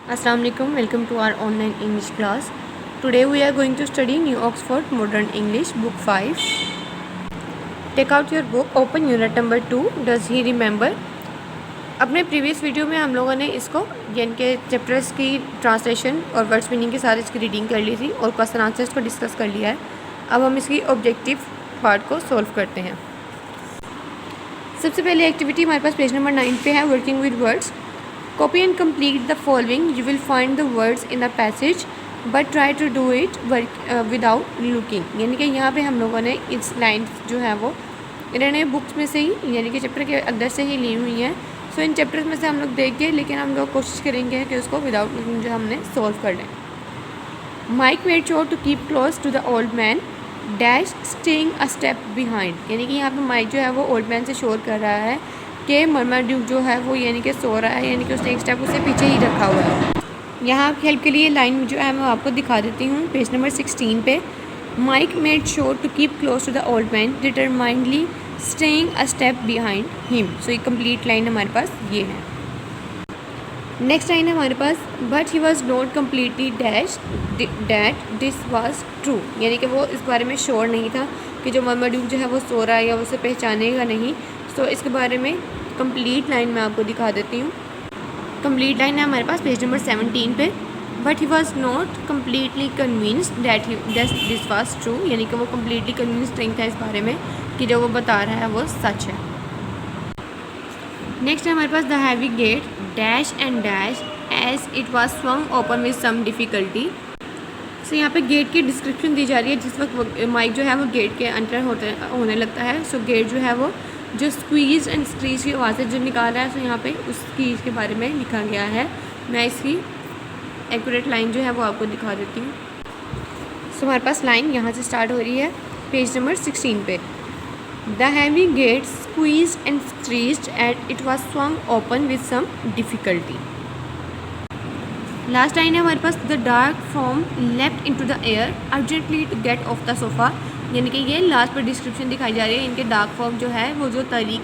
Assalamu alaikum. Welcome to our online English class. Today we are going to study New Oxford Modern English Book 5. Take out your book, open unit number 2. Does he remember? अपने previous video में हम लोगों ने इसको यानी कि chapters की translation और वर्ड्स मीनिंग के साथ इसकी रीडिंग कर ली थी और क्वेश्चन आंसर्स को डिस्कस कर लिया है। अब हम इसकी ऑब्जेक्टिव पार्ट को सॉल्व करते हैं। सबसे पहले एक्टिविटी हमारे पास पेज नंबर 9 पे है, working with words. Copy and complete the following. You will find the words in the passage, but try to do it without looking. यानी कि यहाँ पे हम लोगों ने इस लाइन जो है वो इन्होंने बुक्स में से ही यानी कि चैप्टर के अंदर से ही ली हुई हैं। सो इन चैप्टर्स में से हम लोग देख के लेकिन हम लोग कोशिश करेंगे कि उसको विदाउट लुकिंग जो हमने सॉल्व कर लें। Mike made sure to keep close to the old man dash staying a step behind. यानी कि यहाँ पे माइक जो है वो ओल्ड मैन से श्योर कर रहा है कि मर्माड्यूक जो है वो यानी कि सो रहा है, यानी कि उसने एक स्टेप उससे पीछे ही रखा हुआ है। यहाँ हेल्प के लिए लाइन जो है मैं आपको दिखा देती हूँ पेज नंबर 16 पे। Mike made sure to keep close to the old man determinedly staying a step behind him. So ये कंप्लीट लाइन हमारे पास ये है। नेक्स्ट लाइन है हमारे पास, but he was not completely dash that this was true. यानी कि वो इस बारे में श्योर नहीं था कि जो मर्माड्यूक जो है वो सो रहा है या उसे पहचानेगा नहीं। तो इसके बारे में कंप्लीट लाइन मैं आपको दिखा देती हूँ। कंप्लीट लाइन है हमारे पास पेज नंबर 17 पे। But he was not completely convinced that this was true. यानी कि वो कम्प्लीटली कन्विंस्ड नहीं था इस बारे में कि जो वो बता रहा है वो सच है। नेक्स्ट है हमारे पास, the heavy gate dash and dash as it was swung open with some difficulty. So यहाँ पे गेट की डिस्क्रिप्शन दी जा रही है जिस वक्त माइक जो है वो गेट के अंदर होने लगता है। सो गेट जो है वो जो स्क्वीज़ एंड स्क्रीज की आवाज़ें जो निकाल रहा है, सो यहाँ पे उसकी इसके बारे में लिखा गया है। मैं इसकी एक्यूरेट लाइन जो है वो आपको दिखा देती हूँ। सो हमारे पास लाइन यहाँ से स्टार्ट हो रही है पेज नंबर 16 पे। The heavy gate squeaked and screeched at it was swung open with some difficulty. Last line है हमारे पास, the dark form left into the air urgently to get off the sofa. यानी कि ये last पर description दिखाई जा रही है। इनके डार्क फॉर्म जो है वो जो तारीख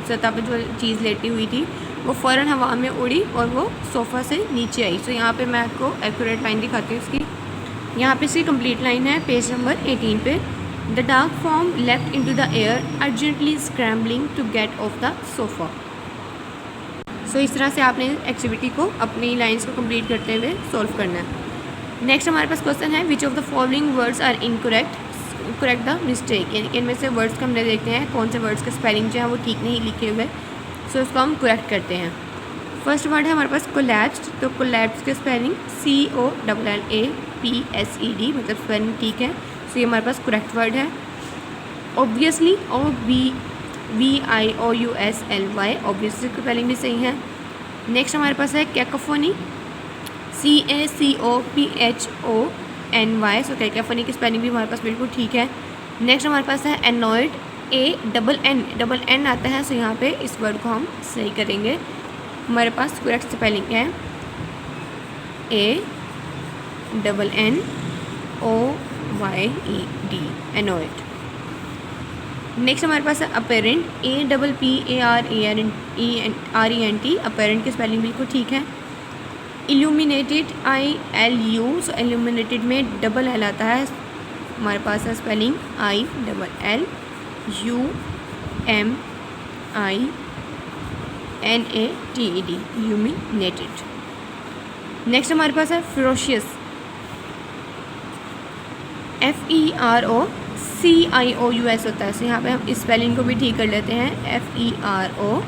सतह पर जो चीज़ लेटी हुई थी वो फ़ौरन हवा में उड़ी और वो सोफ़ा से नीचे आई। सो यहाँ पे मैं आपको एक्यूरेट लाइन दिखाती हूँ इसकी। यहाँ पे इसकी कंप्लीट लाइन है पेज नंबर 18 पे। The dark form left into the air urgently scrambling to get off the sofa. So इस तरह से आपने एक्टिविटी को अपनी लाइन्स को कंप्लीट करते हुए सॉल्व करना है। नेक्स्ट हमारे पास क्वेश्चन है, which of the following words are incorrect, correct the mistake. यानी कि इनमें से वर्ड्स को हमने देखते हैं कौन से वर्ड्स का स्पेलिंग जो है वो ठीक नहीं लिखे हुए। सो उसको हम करेक्ट करते हैं। फर्स्ट वर्ड है हमारे पास कोलैप्स्ड। तो कोलैप्स के स्पेलिंग COLLAPSED, मतलब स्पेलिंग ठीक है। सो ये हमारे पास करेक्ट वर्ड है। ऑब्वियसली OBVIOUSLY, ऑब्वियसली की स्पेलिंग भी सही है। नेक्स्ट हमारे पास है कैकोफोनी, CACOPHONY। सो कैकोफोनी की स्पेलिंग भी हमारे पास बिल्कुल ठीक है। नेक्स्ट हमारे पास है एनॉयड, ANN आता है। सो यहाँ पे इस वर्ड को हम सही करेंगे। हमारे पास करेक्ट स्पेलिंग है ANNOYED, एनॉयड। नेक्स्ट हमारे पास है अपेरेंट, APPARENT, अपेरेंट की स्पेलिंग बिल्कुल ठीक है। इल्यूमिनेटेड, ILU, सो इल्यूमिनेटेड में डबल L आता है। हमारे पास है स्पेलिंग ILLUMINATED, इल्यूमिनेटेड। नेक्स्ट हमारे पास है फेरोशियस, FEROCIOUS होता है। सो यहाँ पे हम इस स्पेलिंग को भी ठीक कर लेते हैं, FEROCIOUS,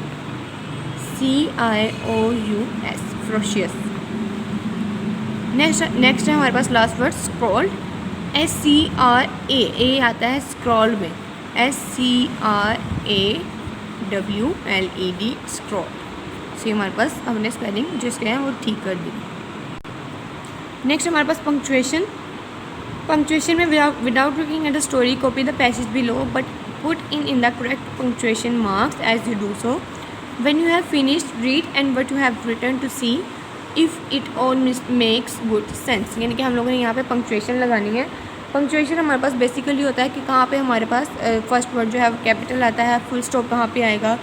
फेरोशियस। नेक्स्ट है हमारे पास लास्ट वर्ड स्क्रॉल्ड, SCRA आता है स्क्रॉल में, SCRAWLED, स्क्रॉल। सो हमारे पास हमने स्पेलिंग जिसके हैं वो ठीक कर दी। नेक्स्ट हमारे पास पंक्चुएशन। पंक्चुएशन में without looking at the story copy the passage below but put in the correct punctuation marks as you do so. When you have finished read and what you have written to see if it all makes good sense. यानी कि हम लोगों ने यहाँ पे punctuation लगानी है। Punctuation हमारे पास बेसिकली होता है कि कहाँ पे हमारे पास फर्स्ट वर्ड जो है कैपिटल आता है, फुल स्टॉप कहाँ पे आएगा,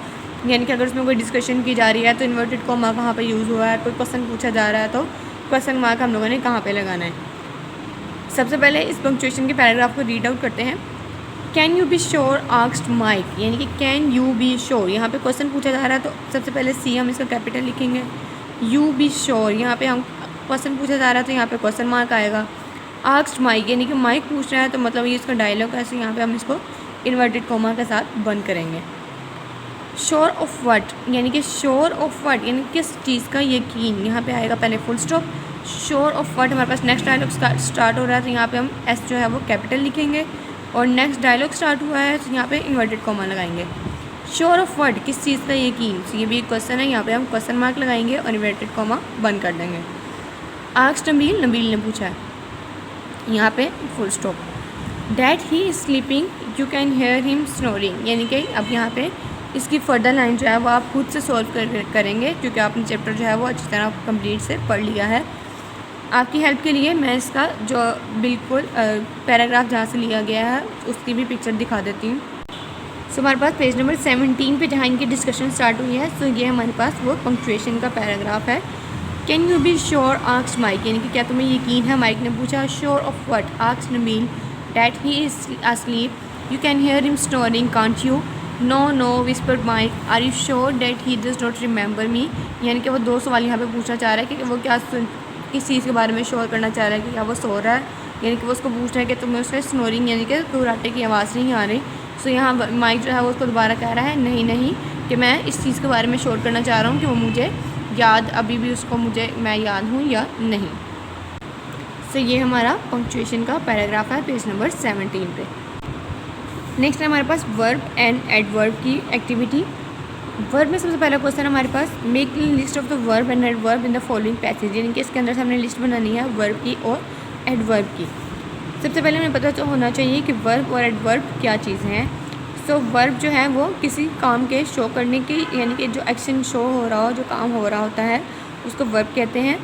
यानी कि अगर उसमें कोई डिस्कशन की जा रही है तो इन्वर्टेड कॉमा कहाँ पे यूज़ हुआ है, कोई क्वेश्चन पूछा जा रहा है तो क्वेश्चन मार्क हम लोगों ने कहाँ पे लगाना है। सबसे पहले इस पंक्चुएशन के पैराग्राफ को रीड आउट करते हैं। Can you be sure asked Mike, यानी कि कैन यू बी श्योर, यहाँ पे क्वेश्चन पूछा जा रहा है तो सबसे पहले सी हम इसका कैपिटल लिखेंगे। यू बी श्योर, यहाँ पे हम क्वेश्चन पूछा जा रहा है तो यहाँ पे क्वेश्चन मार्क आएगा। आस्क्ड माइक, यानी कि माइक पूछ रहा है तो मतलब ये इसका डायलॉग है, यहाँ पे हम इसको इन्वर्टेड कॉमा के साथ बंद करेंगे। श्योर ऑफ व्हाट, यानी कि श्योर ऑफ व्हाट यानी किस चीज़ का यकीन, यहाँ पे आएगा पहले full stop. Sure of what हमारे पास नेक्स्ट डायलॉग स्टार्ट हो रहा है तो यहाँ पे हम एस जो है वो कैपिटल लिखेंगे और नेक्स्ट डायलॉग स्टार्ट हुआ है तो यहाँ पे इन्वर्टेड कॉमा लगाएंगे। श्योर ऑफ व्हाट, किस चीज़ का यकीन, तो ये भी एक क्वेश्चन है, यहाँ पे हम क्वेश्चन मार्क लगाएंगे और इन्वर्टेड कॉमा बंद कर देंगे। आस्क्ड नबील, नबील ने पूछा है, यहाँ पे full stop. That he is sleeping, you can hear him snoring, यानी कि अब यहाँ पे इसकी फर्दर लाइन जो है वो आप खुद से सॉल्व करेंगे क्योंकि आपने चैप्टर जो है वो अच्छी तरह कंप्लीट से पढ़ लिया है। आपकी हेल्प के लिए मैं इसका जो बिल्कुल पैराग्राफ जहाँ से लिया गया है उसकी भी पिक्चर दिखा देती हूँ। सो हमारे पास पेज नंबर 17 पे जहाँ इनकी डिस्कशन स्टार्ट हुई है, सो ये हमारे पास वो पंक्चुएशन का पैराग्राफ है। Can you be sure asked Mike, यानी कि क्या तुम्हें यकीन है, माइक ने पूछा। Sure of what, asked Nabeel. That he is asleep, you can hear him snoring can't you. No no whispered Mike, are you sure that he does not remember me, यानी कि वो दो सवाल यहाँ पे पूछना चाह रहा है कि वो क्या किस चीज़ के बारे में श्योर करना चाह रहा है कि क्या वो सो रहा है, यानी कि वो उसको पूछ रहा है कि तुम्हें उसका स्नोरिंग यानी कि घुर्राटे की आवाज़ नहीं आ रही। सो यहाँ माइक जो है वो उसको दोबारा कह रहा है नहीं नहीं कि मैं इस चीज़ के बारे में श्योर करना चाह रहा हूँ कि वो मुझे याद अभी भी उसको मैं याद हूँ या नहीं। सो ये हमारा पंक्चुएशन का पैराग्राफ है पेज नंबर 17 पे। नेक्स्ट है हमारे पास वर्ब एंड एडवर्ब की एक्टिविटी। वर्ब में सबसे पहला क्वेश्चन हमारे पास, make list of the verb and adverb in the following passage, यानी कि इसके अंदर से हमने लिस्ट बनानी है वर्ब की और एडवर्ब की। सबसे पहले हमें पता तो होना चाहिए कि वर्ब और एडवर्ब क्या चीज़ हैं। सो वर्ब जो है वो किसी काम के शो करने की, यानी कि जो एक्शन शो हो रहा हो, जो काम हो रहा होता है उसको वर्ब कहते हैं।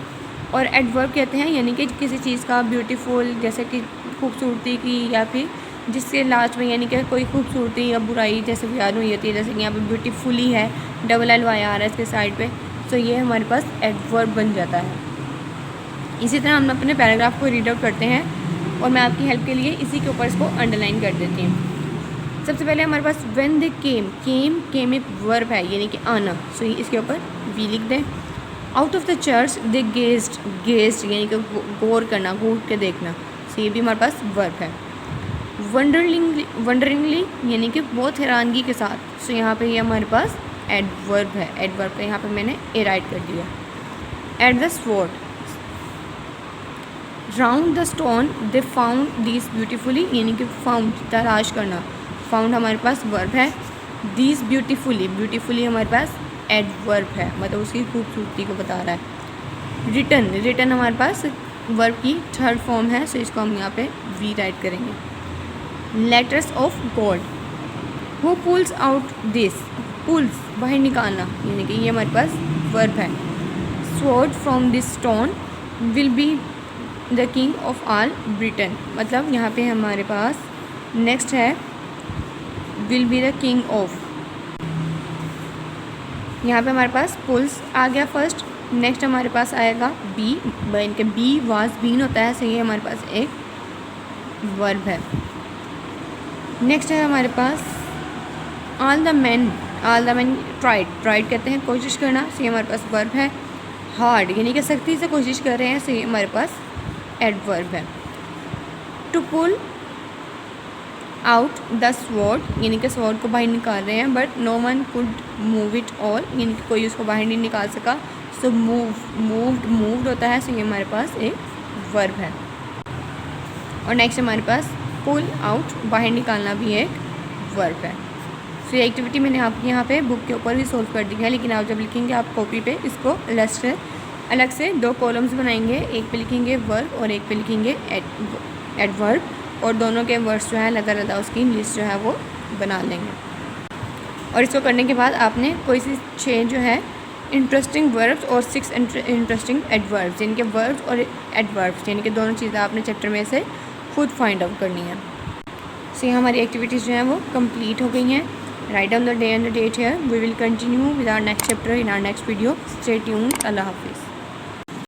और एडवर्ब कहते हैं यानी कि किसी चीज़ का ब्यूटीफुल, जैसे कि खूबसूरती की, या फिर जिसके लास्ट में यानी कि कोई खूबसूरती या बुराई जैसे बयान हुई होती है, जैसे कि यहाँ पे ब्यूटीफुली है, डबल एल वाई आ रहा है इसके साइड पे, तो ये हमारे पास एडवर्ब बन जाता है। इसी तरह हम अपने पैराग्राफ को रीड आउट करते हैं और मैं आपकी हेल्प के लिए इसी के ऊपर इसको अंडरलाइन कर देती हूँ। सबसे पहले हमारे पास व्हेन दे केम एक वर्ब है यानी कि आना, सो इसके ऊपर वी लिख दें। Out of the church they gazed यानी कि गौर करना, घूर के देखना, सो ये भी हमारे पास वर्ब है। वंडरिंगली यानी कि बहुत हैरानगी के साथ, सो यहाँ पे ये हमारे पास एडवर्ब है। एडवर्ब का यहाँ पे मैंने ए राइट कर दिया। At the sword, round the stone they found this beautifully, यानी कि फाउंड तलाश करना, फाउंड हमारे पास वर्ब है। दिस ब्यूटीफुली हमारे पास एडवर्ब है, मतलब उसकी खूबसूरती को बता रहा है। रिटन हमारे पास वर्ब की थर्ड फॉर्म है, सो इसको हम यहाँ पे वी राइट करेंगे। Letters of god, who pulls out this, pulls बाहर निकालना, यानी कि ये हमारे पास वर्ब है। Sword from this stone will be the king of all Britain, मतलब यहाँ पे हमारे पास नेक्स्ट है will be the king of, यहाँ पे हमारे पास पुल्स आ गया फर्स्ट। नेक्स्ट हमारे पास आएगा बी, इनके बी वाज बीन होता है, सही है, हमारे पास एक वर्ब है। नेक्स्ट है हमारे पास ऑल द मैन ट्राइड कहते हैं कोशिश करना, सही हमारे पास वर्ब है। हार्ड यानी कि सख्ती से कोशिश कर रहे हैं, सही हमारे पास एडवर्ब है। To pull out the sword यानी कि स्वॉर्ड को बाहर निकाल रहे हैं, but no one could move it all, यानी कि कोई उसको बाहर नहीं निकाल सका, सो मूव्ड होता है, सो ये हमारे पास एक वर्ब है। और नेक्स्ट हमारे पास पुल आउट बाहर निकालना भी एक वर्ब है। सो ये एक्टिविटी मैंने आपके यहाँ पे बुक के ऊपर भी सोल्व कर दी है, लेकिन आप जब लिखेंगे आप कॉपी पे इसको अलग से दो कॉलम्स बनाएंगे, एक पे लिखेंगे वर्ब और एक पे लिखेंगे एडवर्ब, और दोनों के वर्ड्स जो है अलग उसकी लिस्ट जो है वो बना लेंगे। और इसको करने के बाद आपने कोई सी 6 जो है इंटरेस्टिंग वर्ब्स और 6 इंटरेस्टिंग एडवर्ब्स, यानी कि वर्ब्स और एडवर्ब्स, यानी कि दोनों चीज़ें आपने चैप्टर में से खुद फाइंड आउट करनी है। सो हमारी एक्टिविटीज़ जो हैं वो कंप्लीट हो गई हैं। Write down the day and the date here, we will continue with our next chapter in our next video. Stay tuned. अल्लाह हाफिज़।